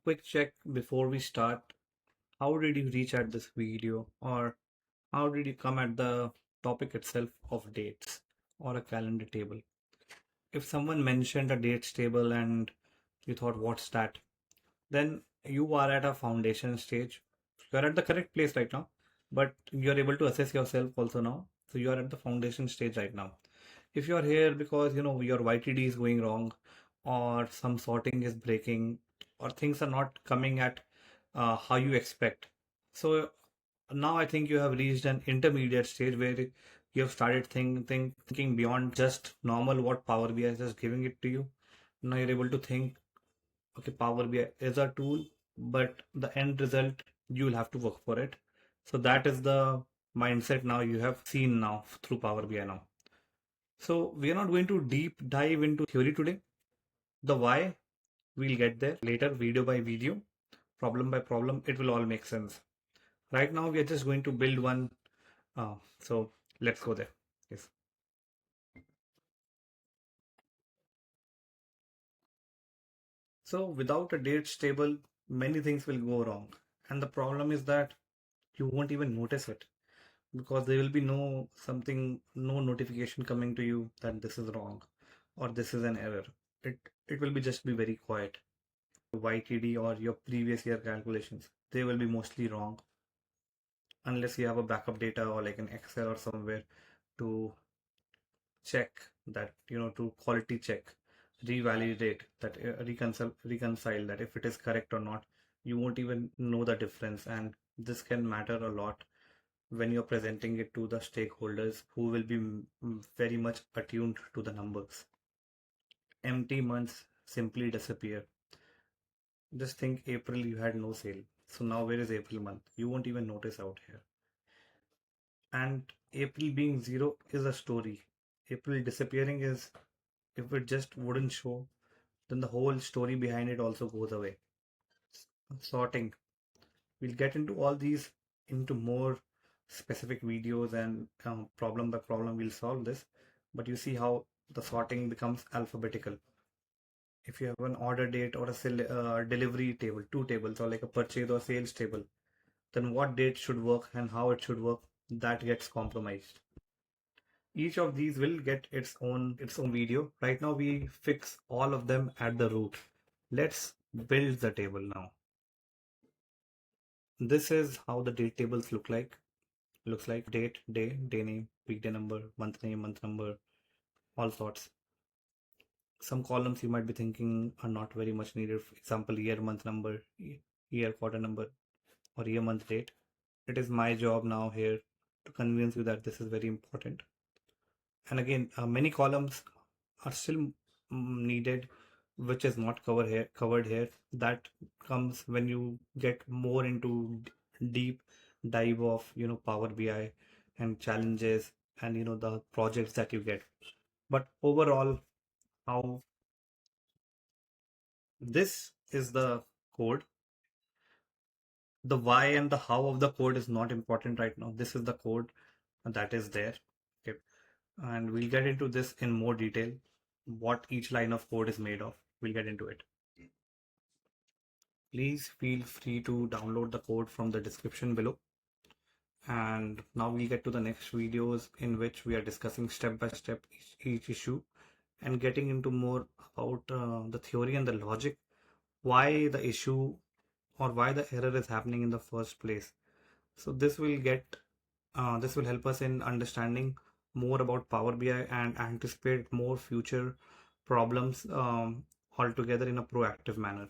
Quick check before we start. How did you reach at this video, or how did you come at the topic itself of dates or a calendar table? If someone mentioned a dates table and you thought, what's that? Then you are at a foundation stage. You're at the correct place right now, but you're able to assess yourself also now. So you are at the foundation stage right now. If you're here because your YTD is going wrong, or some sorting is breaking, or things are not coming at how you expect. So now I think you have reached an intermediate stage where you have started thinking beyond just normal what Power BI is just giving it to you. Now you're able to think, okay, Power BI is a tool, but the end result, you'll have to work for it. So that is the mindset now you have seen now through Power BI now. So we are not going to deep dive into theory today. The why, we'll get there later, video by video, problem by problem, it will all make sense. Right now, we are just going to build one. So let's go there. Yes. So without a dates table, many things will go wrong. And the problem is that you won't even notice it because there will be no notification coming to you that this is wrong or this is an error. It will be just be very quiet. YTD or your previous year calculations, they will be mostly wrong unless you have a backup data or like an Excel or somewhere to check that, to quality check, revalidate that, reconcile that if it is correct or not. You won't even know the difference, and this can matter a lot when you're presenting it to the stakeholders who will be very much attuned to the numbers. Empty months simply disappear. Just think, April you had no sale. So now where is April month? You won't even notice out here. And April being zero is a story. April disappearing is, if it just wouldn't show, then the whole story behind it also goes away. Sorting. We'll get into all these into more specific videos, and problem by problem we'll solve this. But you see how the sorting becomes alphabetical. If you have an order date or a delivery table, two tables, or like a purchase or sales table, then what date should work and how it should work, that gets compromised. Each of these will get its own video. Right now we fix all of them at the root. Let's build the table now. This is how the date tables look like. Looks like date, day name, weekday number, month name, month number, all sorts. Some columns you might be thinking are not very much needed. For example, year, month number, year, quarter number, or year, month, date. It is my job now here to convince you that this is very important. And again, many columns are still needed, which is not covered here. That comes when you get more into deep dive of Power BI and challenges, and the projects that you get. But overall, how this is the code. The why and the how of the code is not important right now. This is the code that is there. Okay. And we'll get into this in more detail, what each line of code is made of. We'll get into it. Please feel free to download the code from the description below. And now we get to the next videos in which we are discussing step by step each issue and getting into more about the theory and the logic, why the issue or why the error is happening in the first place. So this will help us in understanding more about Power BI and anticipate more future problems altogether in a proactive manner.